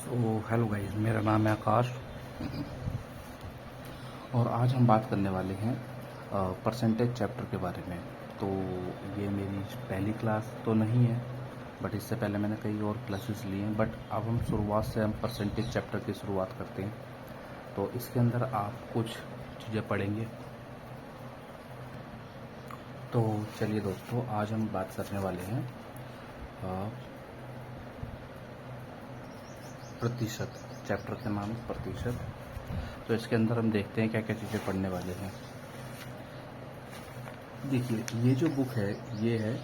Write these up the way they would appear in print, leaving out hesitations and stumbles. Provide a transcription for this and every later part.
Hello guys, मेरा नाम है आकाश और आज हम बात करने वाले हैं परसेंटेज चैप्टर के बारे में। तो ये मेरी पहली क्लास तो नहीं है, बट इससे पहले मैंने कई और क्लासेस ली हैं। बट अब हम शुरुआत से हम परसेंटेज चैप्टर की शुरुआत करते हैं। तो इसके अंदर आप कुछ चीज़ें पढ़ेंगे। तो चलिए दोस्तों, आज हम बात करने वाले हैं प्रतिशत। चैप्टर का नाम प्रतिशत। तो इसके अंदर हम देखते हैं क्या क्या चीज़ें पढ़ने वाले हैं। देखिए, ये जो बुक है ये है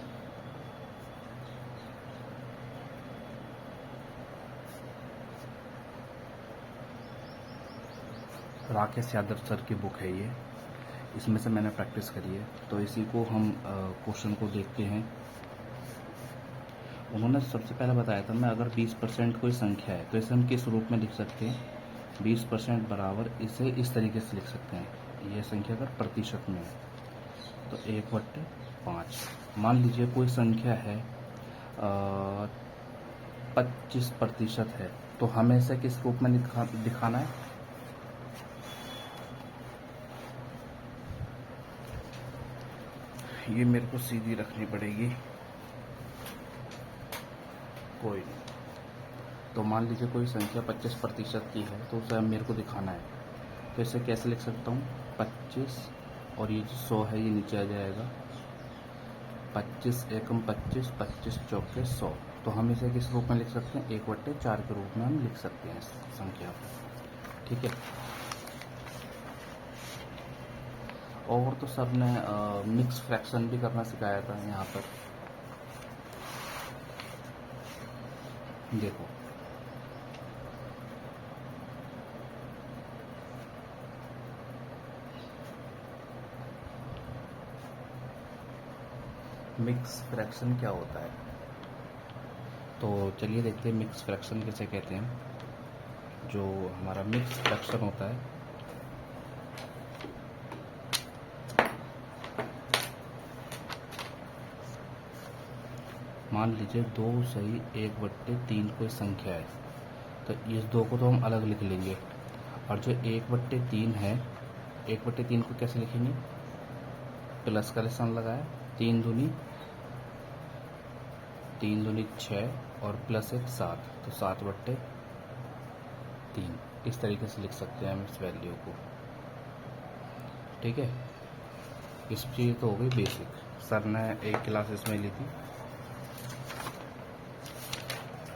राकेश यादव सर की बुक है। ये इसमें से मैंने प्रैक्टिस करी है। तो इसी को हम क्वेश्चन को देखते हैं। उन्होंने सबसे पहले बताया था, मैं अगर 20% कोई संख्या है तो इसे हम किस रूप में लिख सकते हैं। 20% बराबर इसे इस तरीके से लिख सकते हैं। ये संख्या अगर प्रतिशत में है तो 1/5। मान लीजिए कोई संख्या है 25% है, तो हमें इसे किस रूप में दिखाना है। ये मेरे को सीधी रखनी पड़ेगी, कोई नहीं। तो मान लीजिए कोई संख्या 25% की है तो उसे मेरे को दिखाना है। तो इसे कैसे लिख सकता हूँ, 25 और ये जो 100 है ये नीचे आ जाएगा। 25 एकम 25, 25 चौके 100। तो हम इसे किस रूप में लिख सकते हैं, 1/4 के रूप में हम लिख सकते हैं इस संख्या को। ठीक है। और तो सर ने मिक्स फ्रैक्शन भी करना सिखाया था। यहाँ पर देखो, मिक्स फ्रैक्शन क्या होता है। तो चलिए देखते हैं मिक्स फ्रैक्शन किसे कहते हैं। जो हमारा मिक्स फ्रैक्शन होता है, मान लीजिए 2/3 कोई संख्या है, तो इस 2 को तो हम अलग लिख लेंगे। और जो 1/3 है, 1/3 को कैसे लिखेंगे, प्लस का निशान लगाया, 3 दूनी 6 और प्लस 1 7, तो 7/3। इस तरीके से लिख सकते हैं हम इस वैल्यू को। ठीक है। इस चीज़ तो हो गई बेसिक, सर ने एक क्लास इसमें ली थी।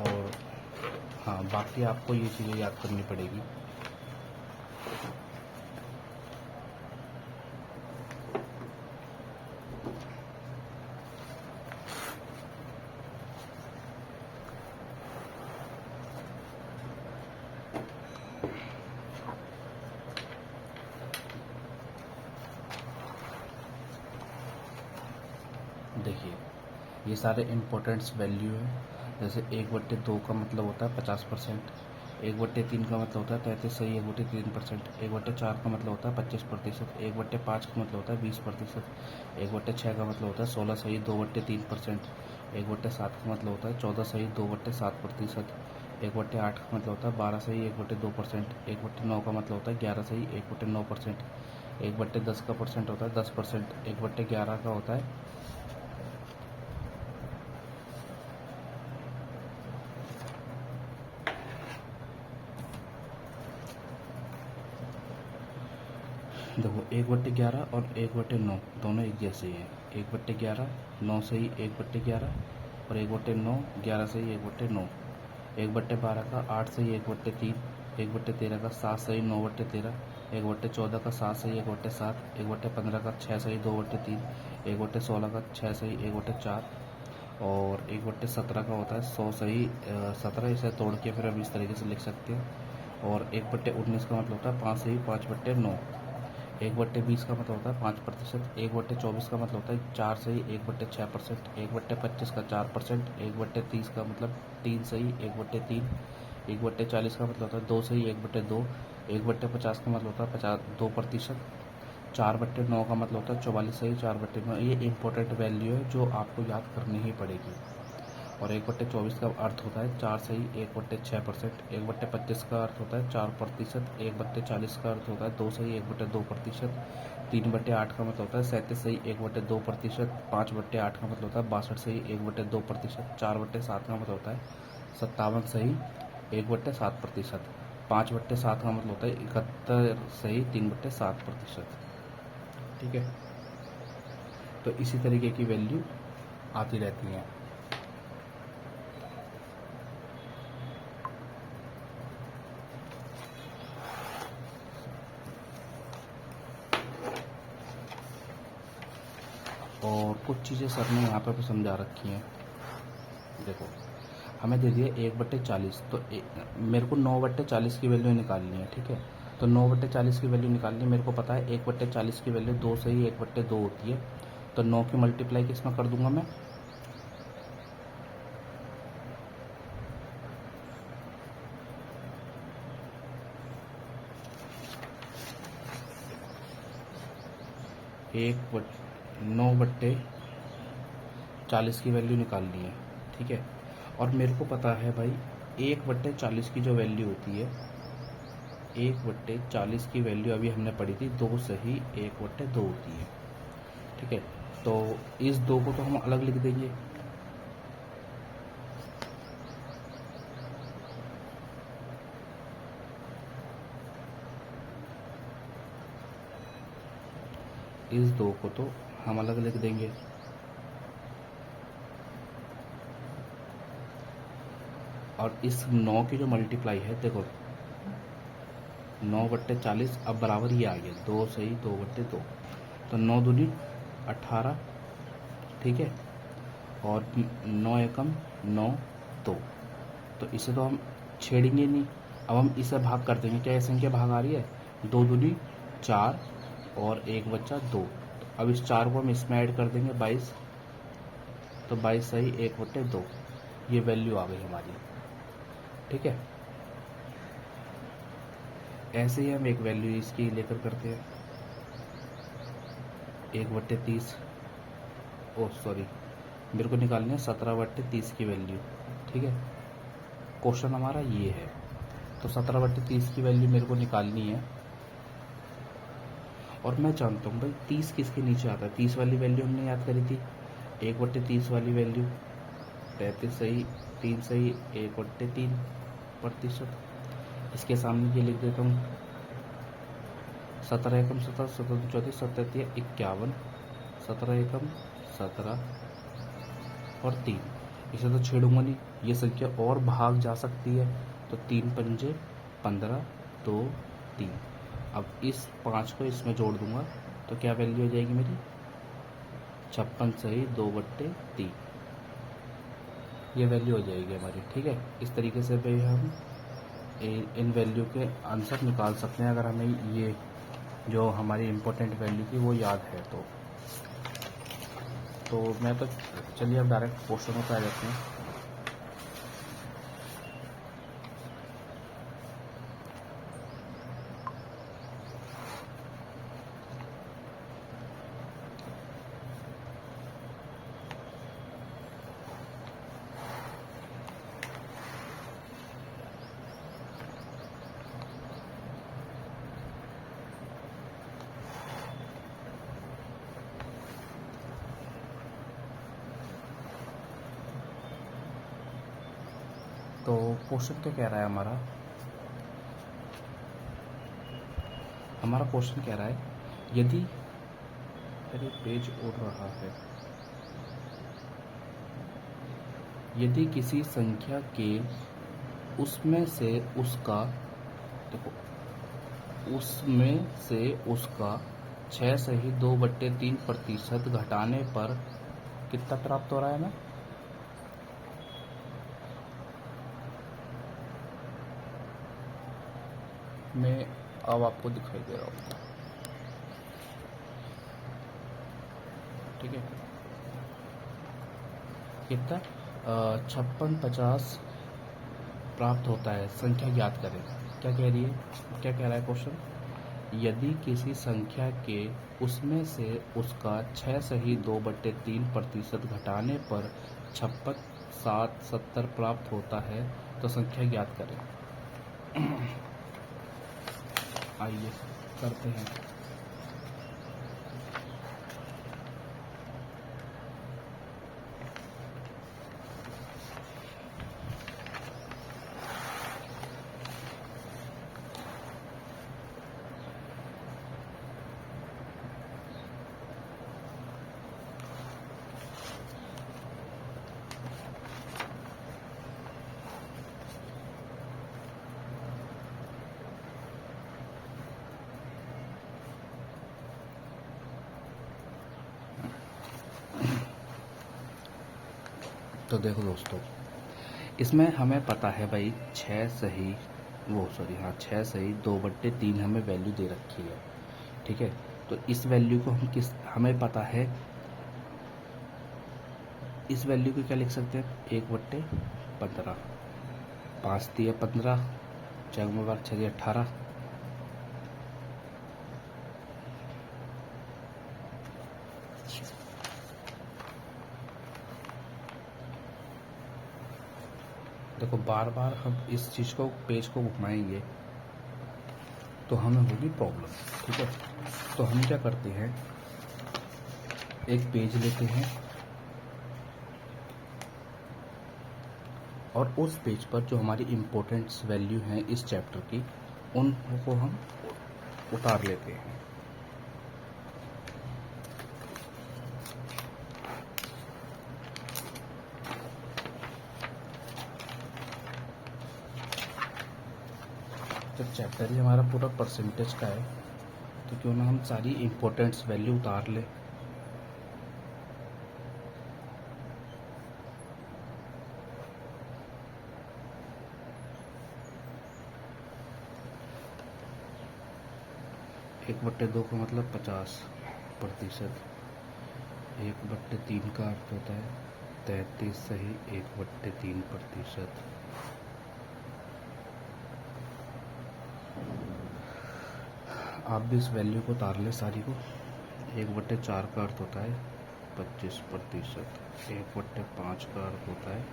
और हाँ, बाकी आपको ये चीज़ें याद करनी पड़ेगी। देखिए, ये सारे इम्पोर्टेंट्स वैल्यू है। जैसे 1/2 का मतलब होता है 50%, 1/3 का मतलब होता है 33 सही 1/3%, 1/4 का मतलब होता है 25%, 1/5 का मतलब होता है 20%, 1/6 का मतलब होता है 16 सही 2/3%, 1/7 का मतलब होता है 14 सही 2/7%, 1/8 का मतलब होता है 12 सही 1/2%, 1/9 का मतलब होता है 11 सही 1/9%, 1/10 का परसेंट होता है 10%, 1/11 का होता है देखो 1/11 और 1/9 दोनों एक जैसे ही हैं। 1/11 9 सही 1/11 और 1/9 11 सही 1/9। 1/12 का 8 सही 1/3, 1/13 का 7 सही 9/13, 1/14 का 7 सही 1/7, 1/15 का 6 सही 2/3, 1/16 का 6 सही 1/4 और 1/17 का होता है 100 सही 17। इसे तोड़ के फिर हम इस तरीके से लिख सकते हैं। और 1/19 का मतलब होता है 5 सही 5/9। 1/20 का मतलब होता है 5%, 1/24 का मतलब होता है 4 सही 1/6%, 1/25 का 4%, 1/30 का मतलब 3 सही 1/3, 1/40 का मतलब होता है 2 सही 1/2, 1/50 का मतलब होता है 2%, 4/9 का मतलब होता है 44 सही 4/9। ये इंपॉर्टेंट वैल्यू है जो आपको याद करनी ही पड़ेगी। और 1/24 का अर्थ होता है 4 सही 1/6%। 1/25 का अर्थ होता है 4%। 1/40 का अर्थ होता है 2 सही 1/2%। 3/8 का मतलब होता है 37 सही 1/2%। 5/8 का मतलब होता है 62 सही 1/2%। 4/7 का मतलब होता है 57 सही 1/7%। 5/7 का मतलब होता है 71 सही 3/7%। ठीक है, तो इसी तरीके की वैल्यू आती रहती हैं। और कुछ चीज़ें सर ने यहाँ पर भी समझा रखी हैं। देखो, हमें दे दिया 1/40, तो मेरे को 9/40 की वैल्यू निकालनी है। ठीक है, तो 9/40 की वैल्यू निकालनी है, मेरे को पता है 1/40 की वैल्यू 2 सही 1/2 होती है। तो 9 की मल्टीप्लाई किस में कर दूंगा मैं, एक 9/40 की वैल्यू निकालनी है। ठीक है, और मेरे को पता है भाई 1/40 की जो वैल्यू होती है, 1/40 की वैल्यू अभी हमने पढ़ी थी 2 सही 1/2 होती है। ठीक है, तो इस 2 को तो हम अलग लिख देंगे। इस 2 को तो हम अलग लिख देंगे। और इस 9 की जो मल्टीप्लाई है, देखो 9/40 अब बराबर ये आ गया 2 सही 2/2, तो 9 दूनी 18। ठीक है, और 9 एकम 9 2, तो इसे तो हम छेड़ेंगे नहीं। अब हम इसे भाग कर देंगे, क्या ये संख्या भाग आ रही है, 2 दूनी 4 और 1 बच्चा 2। तो अब इस 4 को हम इसमें ऐड कर देंगे 22, तो 22 सही 1/2, ये वैल्यू आ गई हमारी। ठीक है, ऐसे ही हम एक वैल्यू इसकी लेकर करते हैं 1/30। ओ सॉरी, मेरे को निकालनी है 17/30 की वैल्यू। ठीक है, क्वेश्चन हमारा ये है, तो 17/30 की वैल्यू मेरे को निकालनी है। और मैं जानता हूँ भाई 30 किसके नीचे आता है, 30 वाली वैल्यू हमने याद करी थी, 1/30 वाली वैल्यू 33 सही 3 सही 1/3%। इसके सामने ये लिख देता हूँ 17 एकम 17 17 34 17 51, 17 एकम 17 और 3, इसे तो छेड़ूंगा नहीं, ये संख्या और भाग जा सकती है, तो 3 पंजे 15 2 3। अब इस 5 को इसमें जोड़ दूंगा, तो क्या वैल्यू हो जाएगी मेरी, 56 सही 2/3, ये वैल्यू हो जाएगी हमारी। ठीक है, इस तरीके से भी हम इन वैल्यू के आंसर निकाल सकते हैं, अगर हमें ये जो हमारी इम्पोर्टेंट वैल्यू थी वो याद है तो मैं तो चलिए अब डायरेक्ट क्वेश्चनों पे आ जाते हैं। तो क्वेश्चन क्या कह रहा है हमारा क्वेश्चन कह रहा है, यदि अरे पेज उड़ रहा है, यदि किसी संख्या के उसमें से उसका, देखो उसमें से उसका 6 सही 2/3% घटाने पर कितना प्राप्त हो रहा है ना, मैं अब आपको दिखाई दे रहा हूँ। ठीक है, कितना 5650 प्राप्त होता है, संख्या ज्ञात करें। क्या कह रही है, क्या कह रहा है क्वेश्चन, यदि किसी संख्या के उसमें से उसका 6 सही 2/3% घटाने पर 70 प्राप्त होता है तो संख्या ज्ञात करें। आइए करते हैं। तो देखो दोस्तों, इसमें हमें पता है भाई 6 सही 6 सही 2/3 हमें वैल्यू दे रखी है। ठीक है, तो इस वैल्यू को हमें पता है, इस वैल्यू को क्या लिख सकते हैं, 1/15। 5 दिए 15, 6 दिए 18। देखो बार बार हम इस चीज़ को, पेज को घुमाएंगे तो हमें होगी प्रॉब्लम। ठीक है, तो हम क्या करते हैं, एक पेज लेते हैं और उस पेज पर जो हमारी इम्पोर्टेंट वैल्यू हैं इस चैप्टर की, उनको हम उतार लेते हैं। जब चैप्टर ही हमारा पूरा परसेंटेज का है तो क्यों ना हम सारी इम्पोर्टेंट्स वैल्यू उतार लें। एक बट्टे 2 का मतलब 50%। 1/3 का अर्थ होता है 33 सही 1/3%। आप भी इस वैल्यू को उतार लें सारी को। 1/4 का अर्थ होता है 25%। 1/5 का अर्थ होता है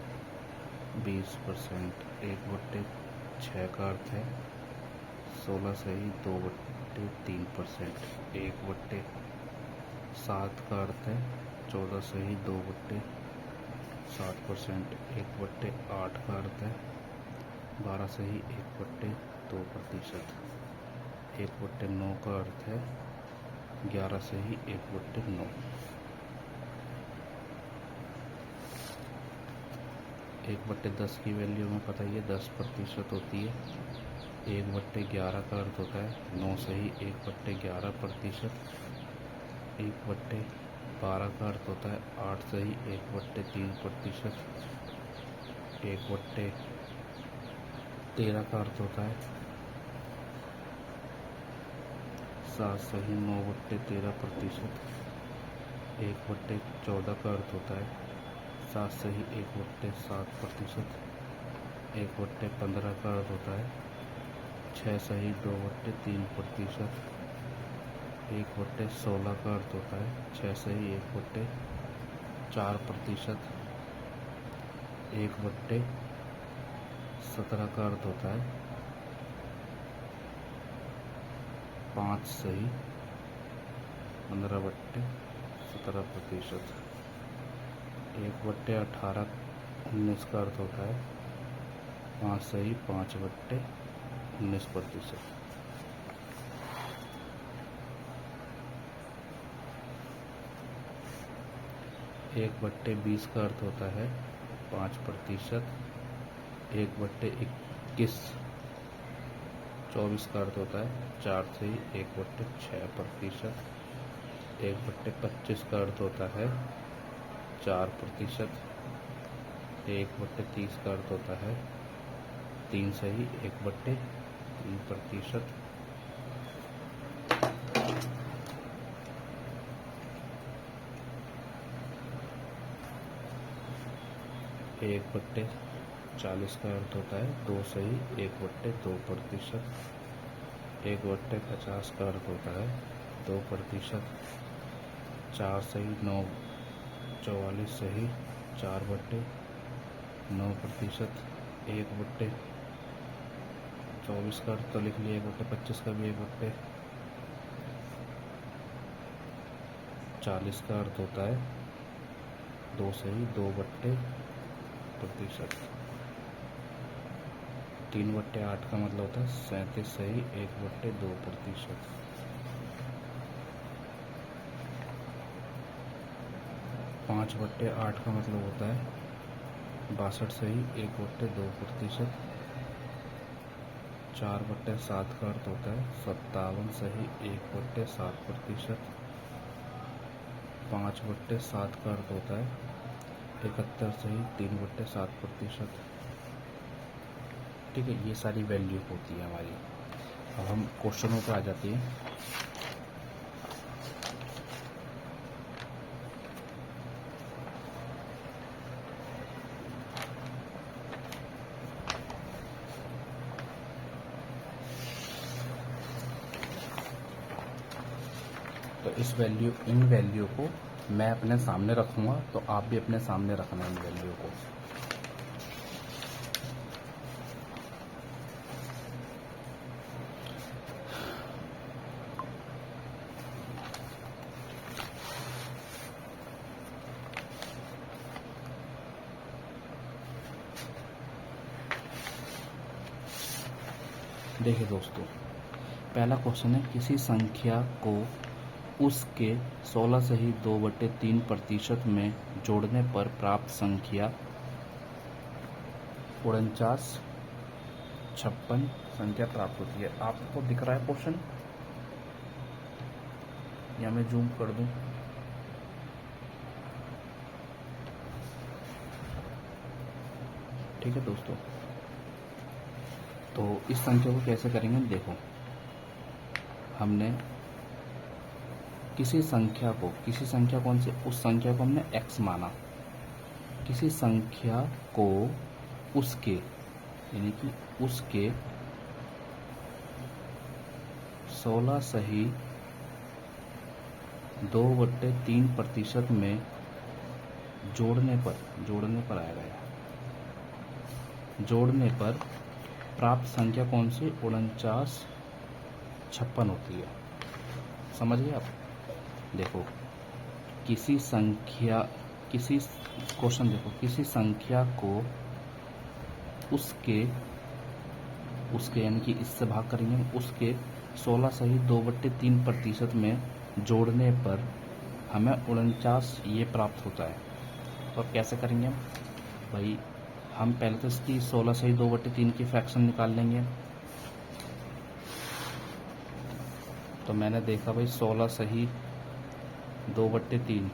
20%। 1/6 का अर्थ है 16 सही 2/3%। 1/7 का अर्थ है 14 सही 2/7%। 1/8 का अर्थ है 12 सही 1/2%। 1/9 का अर्थ है 11 सही 1/9। 1/10 की वैल्यू हमें पता ही है 10% होती है। 1/11 का अर्थ होता है 9 सही 1/11%। 1/12 का अर्थ होता है 8 सही 1/3%। 1/13 का अर्थ होता है 7 सही 9/13%। 1/14 का अर्थ होता है 7 सही 1/7%। 1/15 का अर्थ होता है 6 सही 2/3%। 1/16 का अर्थ होता है 6 सही 1/4%। 1/17 का अर्थ होता है 5 सही 15/17%। 1/18 19 का अर्थ होता है 5 सही 5/19%। 1/20 का अर्थ होता है 5%। 1/21 24 का अर्थ होता है 4 सही 1/6%। 1/25 का अर्थ होता है 4%। 1/30 का अर्थ होता है 3 सही 1/3%। 1/40 का अर्थ होता है 2 सही 1/2%। 1/50 का अर्थ होता है 2%। 4 सही 9 44 सही 4/2%। 9%, 1/24 का अर्थ तो लिख लिया, 1/25 का भी 1/40 का अर्थ होता है 2 सही 2/प्रतिशत। 3/8 का मतलब होता है 37 सही 1/2%। 5/8 का मतलब होता है 62 सही 1/2%। 4/7 का अर्थ होता है 57 सही 1/7%। 5/7 का अर्थ होता है 71 सही 3/7%। ठीक है, ये सारी वैल्यू होती है हमारी। अब हम क्वेश्चनों पे आ जाते हैं। तो इन वैल्यू को मैं अपने सामने रखूँगा, तो आप भी अपने सामने रखना इन वैल्यू को। देखिए दोस्तों, पहला क्वेश्चन है किसी संख्या को उसके 16 सही 2/3% में जोड़ने पर प्राप्त संख्या 49, 56 संख्या प्राप्त होती है। आपको दिख रहा है क्वेश्चन, या मैं जूम कर दूं? ठीक है दोस्तों, तो इस संख्या को कैसे करेंगे देखो। हमने किसी संख्या कौन सी, उस संख्या को हमने x माना। किसी संख्या को उसके यानी कि उसके 16 सही 2/3% में जोड़ने पर आएगा। जोड़ने पर प्राप्त संख्या कौन सी 49, 56 होती है। समझ गए आप? देखो, किसी संख्या को उसके यानी कि इससे भाग करेंगे, उसके 16 सही 2/3% में जोड़ने पर हमें 49 ये प्राप्त होता है। तो अब कैसे करेंगे हम भाई? हम पहले तो इसकी 16 सही 2/3 की फ्रैक्शन निकाल लेंगे। तो मैंने देखा भाई 16 सही 2/3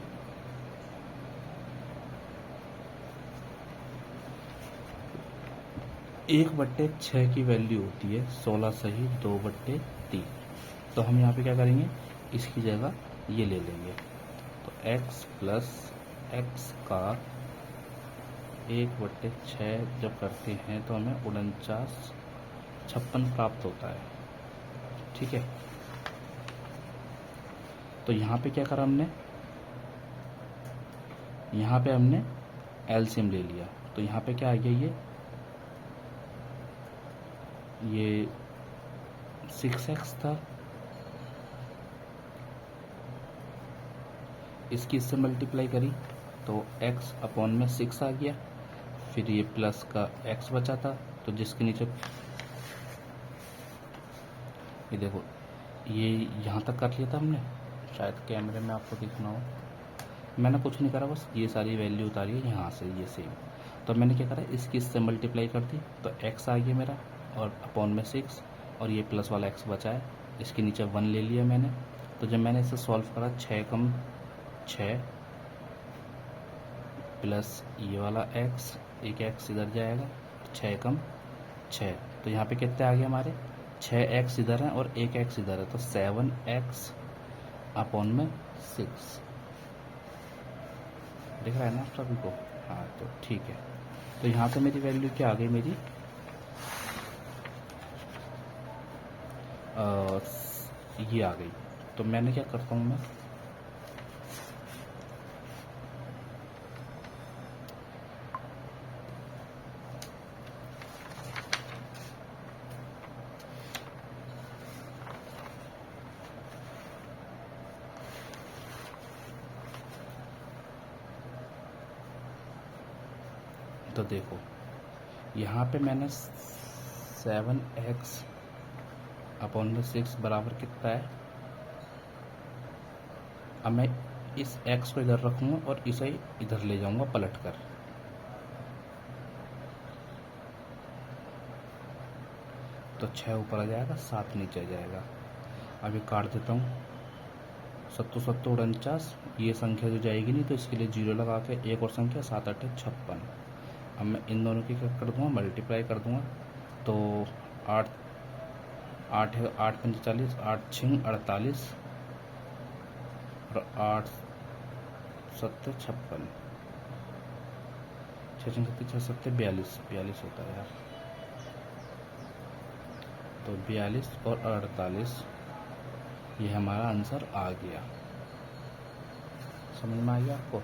1/6 की वैल्यू होती है 16 सही 2/3। तो हम यहाँ पे क्या करेंगे, इसकी जगह ये ले लेंगे। तो x प्लस x का 1/6 जब करते हैं तो हमें 49, 56 प्राप्त होता है। ठीक है, तो यहाँ पे क्या करा हमने, यहाँ पे हमने एलसीएम ले लिया। तो यहाँ पे क्या आ गया, ये 6x था, इसकी इससे मल्टीप्लाई करी तो x अपॉन में 6 आ गया। फिर ये प्लस का x बचा था, तो जिसके नीचे ये देखो, ये यहाँ तक कर लिया था हमने। शायद कैमरे में आपको दिखना हो, मैंने कुछ नहीं करा, बस ये सारी वैल्यू उतारी है यहाँ से, ये सेम। तो मैंने क्या करा, इसकी इससे मल्टीप्लाई कर दी तो x आ गया मेरा, और अपॉन में 6, और ये प्लस वाला x बचा है, इसके नीचे 1 ले लिया मैंने। तो जब मैंने इसे सॉल्व करा, 6 कम 6 प्लस ये वाला x, एक x इधर जाएगा, 6 कम 6, तो यहाँ पे कितने आ गए हमारे, 6x इधर है और एक x इधर है, तो 7x अपॉन में 6। दिख रहा है ना आप सभी को? हाँ, तो ठीक है। तो यहाँ पे मेरी वैल्यू क्या आ गई, मेरी ये आ गई। तो मैंने क्या करता हूँ, मैं तो देखो यहाँ पे मैंने 7x अपॉन में 6 बराबर कितना है। अब मैं इस x को इधर रखूँगा और इसे इधर ले जाऊँगा पलट कर। तो 6 ऊपर आ जाएगा, 7 नीचे आ जाएगा। अभी काट देता हूँ। 7 7 49, ये संख्या जो जाएगी नहीं तो इसके लिए 0 लगा के एक और संख्या 7 8 56। अब मैं इन दोनों की क्या कर दूँगा, मल्टीप्लाई कर दूँगा। तो 8 8 है 8 पंच 40, 8 6 48 और 8 7 56, 6 6 7 42 42 होता है यार। तो 42 और 48 ये हमारा आंसर आ गया। समझ में आ गया आपको?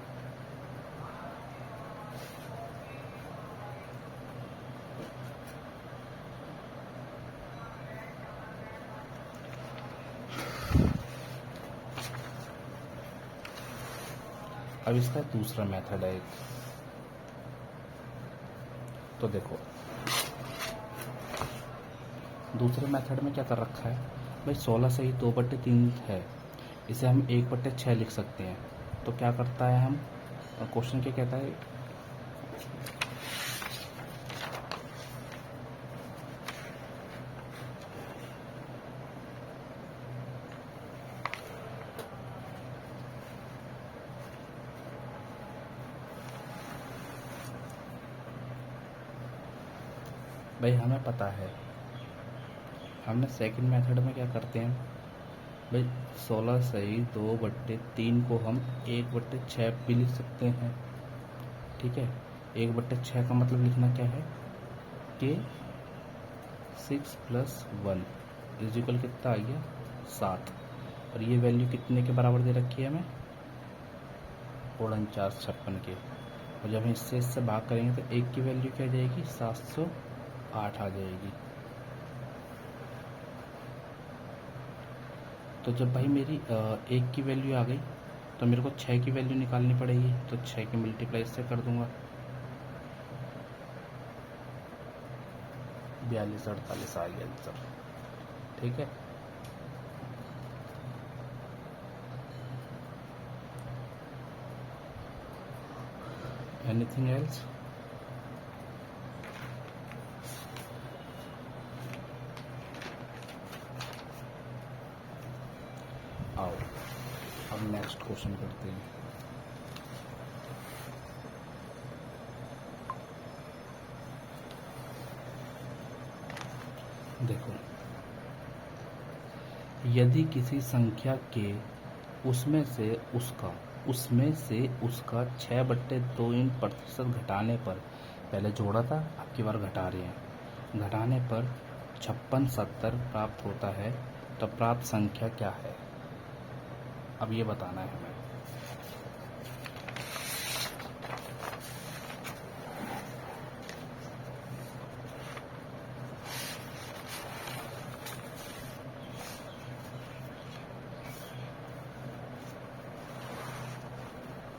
अब इसका दूसरा मेथड है एक। तो देखो दूसरे मेथड में क्या कर रखा है भाई, 16 से ही 2/3 है, इसे हम 1/6 लिख सकते हैं। तो क्या करता है हम, क्वेश्चन क्या कहता है, भाई हमें पता है हमने सेकंड मेथड में क्या करते हैं भाई, 16 से ही 2/3 को हम 1/6 भी लिख सकते हैं। ठीक है, 1/6 का मतलब लिखना क्या है कि 6 + 1 इक्वल कितना आ गया 7। और ये वैल्यू कितने के बराबर दे रखी है हमें, 49 56 के। और जब हम इससे भाग करेंगे तो एक की वैल्यू क्या आ जाएगी, 708 आ जाएगी। तो जब भाई मेरी एक की वैल्यू आ गई तो मेरे को 6 की वैल्यू निकालनी पड़ेगी। तो 6 की मल्टीप्लाई इससे कर दूंगा, 42 48 आ गया आंसर। ठीक है, एनीथिंग एल्स? आओ अब नेक्स्ट क्वेश्चन करते हैं। देखो यदि किसी संख्या के उसमें से उसका 6/2% घटाने पर, पहले जोड़ा था अब की बार घटा रहे हैं, घटाने पर 56 70 प्राप्त होता है, तो प्राप्त संख्या क्या है? अब ये बताना है हमें।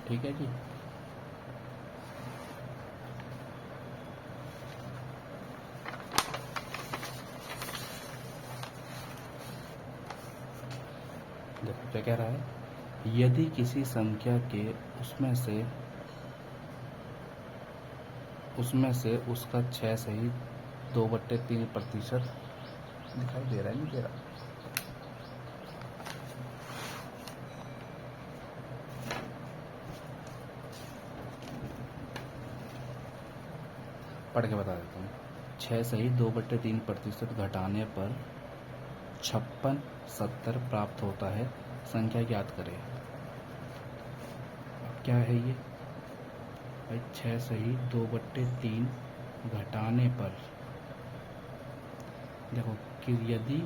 ठीक है जी, देखो क्या कह रहा है, यदि किसी संख्या के उसमें से उसका 6 से ही 2/3% दिखाई दे रहा है, नहीं दे रहा? पढ़ के बता देता हूँ। 6 से ही 2/3% घटाने पर 56 70 प्राप्त होता है, संख्या ज्ञात करें। अब क्या है ये भाई, 6 से ही 2/3 घटाने पर, देखो कि यदि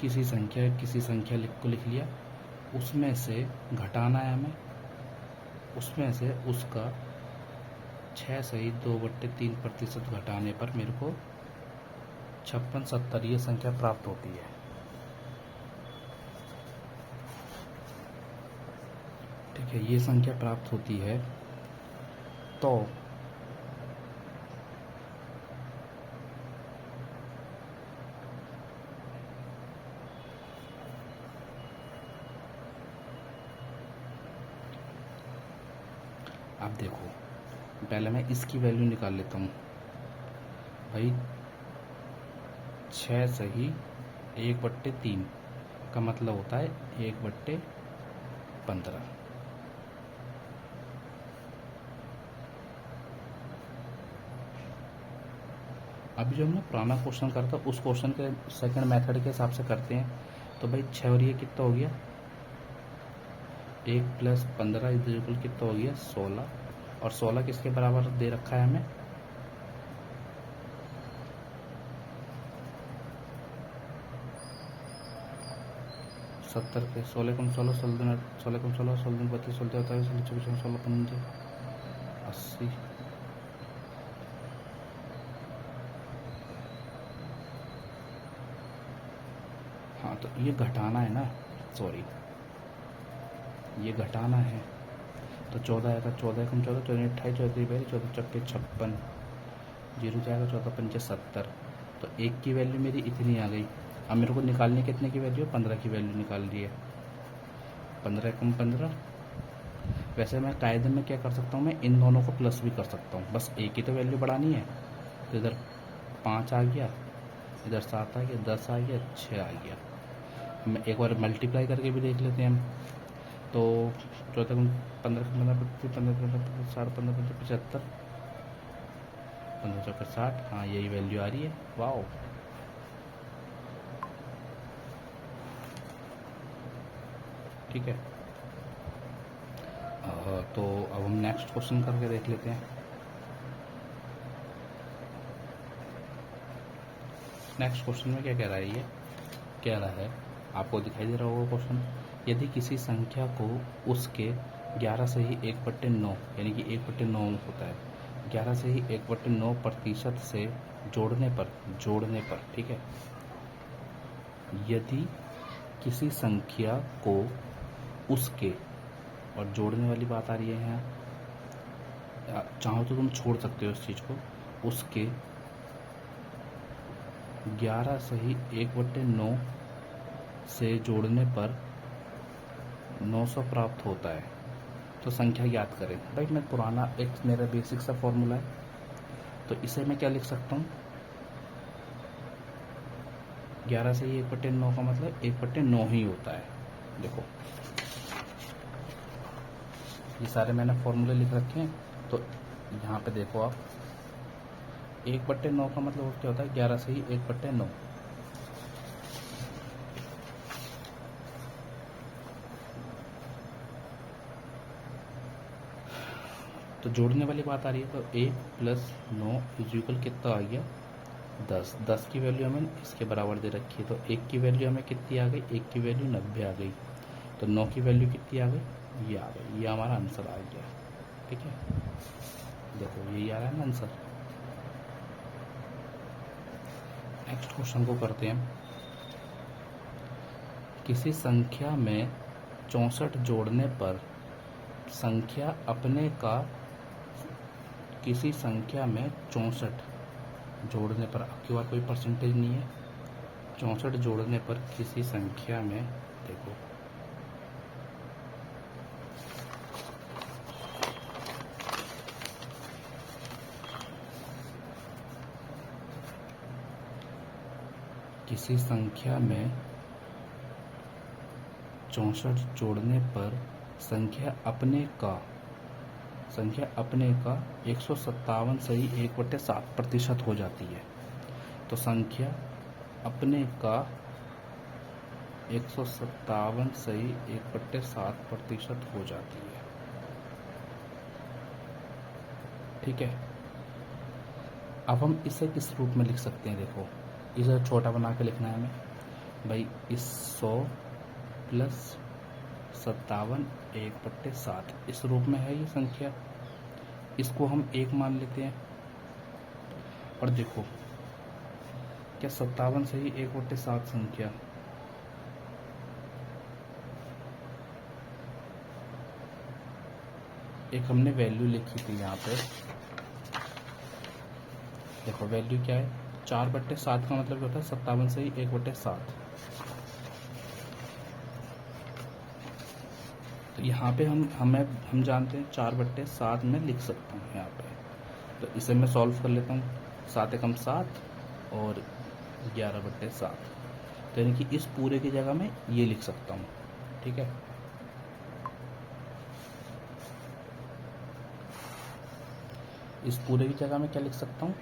किसी संख्या को लिख लिया, उसमें से घटाना है हमें, उसमें से उसका 6 से ही 2/3% घटाने पर मेरे को 56 70 ये संख्या प्राप्त होती है। ठीक है, ये संख्या प्राप्त होती है। तो देखो पहले मैं इसकी वैल्यू निकाल लेता हूँ भाई। 6 सही 1/3 का मतलब होता है 1/15। अभी जो हमने पुराना क्वेश्चन करा था उस क्वेश्चन के सेकंड मेथड के हिसाब से करते हैं। तो भाई 6 और ये कितना हो गया, 1 + 15 इक्वल कितना हो गया 16। और 16 किसके बराबर दे रखा है हमें, 70 के। 16 कम 16 16 16 कम 16 16 32 16 43 16 24 16 15 80। हाँ तो ये घटाना है ना, सॉरी ये घटाना है। तो 14 आएगा, 14 कम 14 14 28 14 14 चौके 56 जीरो जाएगा, 14 पंचे 70। तो 1 की वैल्यू मेरी इतनी आ गई। अब मेरे को निकालनी कितने की वैल्यू, 15 की वैल्यू निकाल ली है। 15 कम 15। वैसे मैं कायदे में क्या कर सकता हूँ, मैं इन दोनों को प्लस भी कर सकता हूँ, बस एक ही तो वैल्यू बढ़ानी है। तो इधर 5 आ गया, इधर 7 आ गया, 10 आ गया, 6 आ गया। मैं एक बार मल्टीप्लाई करके भी देख लेते हैं हम। तो 14 कम 15 कम 15 15 60 15 75 15 चौके 60। हाँ यही वैल्यू आ रही है, वाओ। ठीक है। तो अब हम नेक्स्ट क्वेश्चन करके देख लेते हैं। नेक्स्ट क्वेश्चन में क्या कह रहा है, ये कह रहा है, आपको दिखाई दे रहा होगा क्वेश्चन। यदि किसी संख्या को उसके 11 से ही 1/9 यानी कि 1/9 होता है, 11 से ही 1/9% से जोड़ने पर ठीक है, यदि किसी संख्या को उसके, और जोड़ने वाली बात आ रही है यहाँ, चाहो तो तुम छोड़ सकते हो इस चीज़ को, उसके 11 से ही 1/9 से जोड़ने पर 900 प्राप्त होता है, तो संख्या ज्ञात करें। भाई मैं पुराना एक मेरा बेसिक सा फॉर्मूला है, तो इसे मैं क्या लिख सकता हूँ, 11 से ही 1/9 का मतलब 1/9 ही होता है। देखो ये सारे मैंने फॉर्मूले लिख रखे हैं, तो यहाँ पे देखो आप, 1/9 का मतलब क्या होता है, 11 से ही 1/9। तो जोड़ने वाली बात आ रही है, तो 1 + 9 = कितना आ गया 10। 10 की वैल्यू हमें इसके बराबर दे रखी है, तो 1 की वैल्यू हमें कितनी आ गई, 1 की वैल्यू 90 आ गई। तो 9 की वैल्यू कितनी आ गई, ये आ गई। ये हमारा आंसर आ गया। ठीक है, देखो यही आ रहा है ना आंसर। नेक्स्ट क्वेश्चन को करते हैं। किसी संख्या में 64 जोड़ने पर संख्या अपने का, किसी संख्या में 64 जोड़ने पर, आपके पास कोई परसेंटेज नहीं है, 64 जोड़ने पर किसी संख्या में, देखो किसी संख्या में 64 जोड़ने पर संख्या अपने का 157 सही 1/7% हो जाती है। तो संख्या अपने का 157 सही 1/7% हो जाती है। ठीक है, अब हम इसे किस रूप में लिख सकते हैं, देखो इसे छोटा बना के लिखना है हमें। भाई इस 100 + 57 1/7 इस रूप में है ये संख्या, इसको हम 1 मान लेते हैं। और देखो क्या 57 से ही 1/7 संख्या, एक हमने वैल्यू लिखी थी यहाँ पे, देखो वैल्यू क्या है, 4/7 का मतलब क्या होता है, 57 से ही 1/7। तो यहाँ पे हम जानते हैं 4/7 में लिख सकता हूँ यहाँ पे। तो इसे मैं सॉल्व कर लेता हूँ। 7 एकम 7 और 11/7, तो यानी कि इस पूरे की जगह मैं ये लिख सकता हूँ। ठीक है, इस पूरे की जगह मैं क्या लिख सकता हूँ,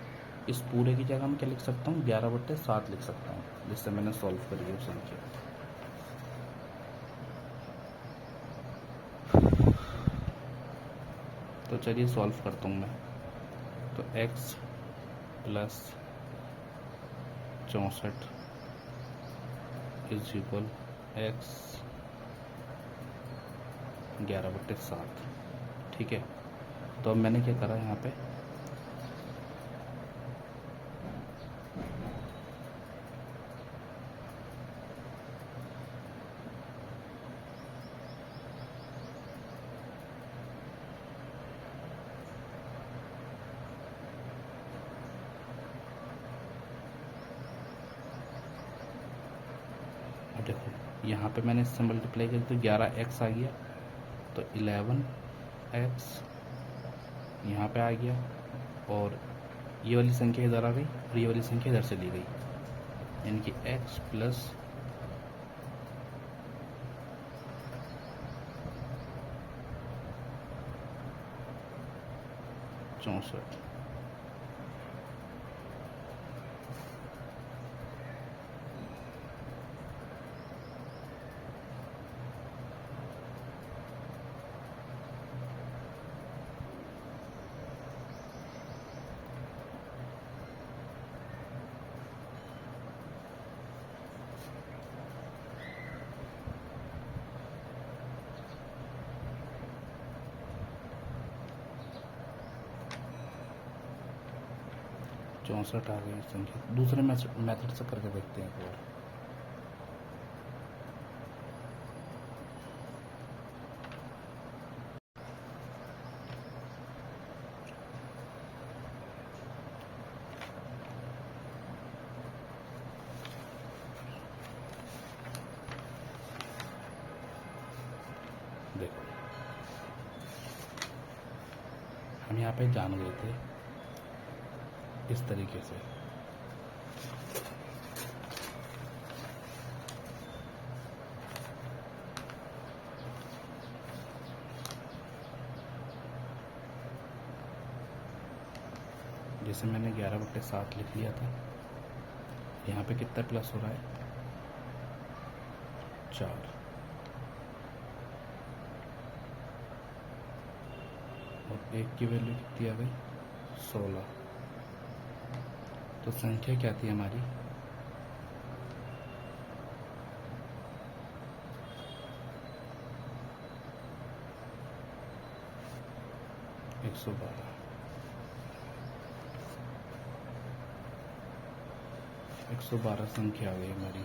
इस पूरे की जगह मैं क्या लिख सकता हूँ, 11/7 लिख सकता हूँ, जिससे मैंने सॉल्व करी है संख्या। तो चलिए सॉल्व करता हूँ मैं। तो x + 64 इज इक्वल x 11/7। ठीक है, तो अब मैंने क्या करा यहाँ पे, देखो यहाँ पे मैंने इससे मल्टीप्लाई किया तो 11x आ गया, तो 11x यहाँ पे आ गया, और ये वाली संख्या इधर आ गई और ये वाली संख्या इधर चली गई, यानी कि x + 64। चौंसठ आ गई संख्या। दूसरे मेथड से करके देखते हैं एक बार। देखो हम यहाँ पे जान गए थे इस तरीके से, जैसे मैंने 11/7 लिख लिया था। यहाँ पे कितना प्लस हो रहा है, 4, और 1 की वैल्यू कितनी आ गई, 16। तो संख्या क्या थी हमारी, 112। 112 संख्या आ गई हमारी।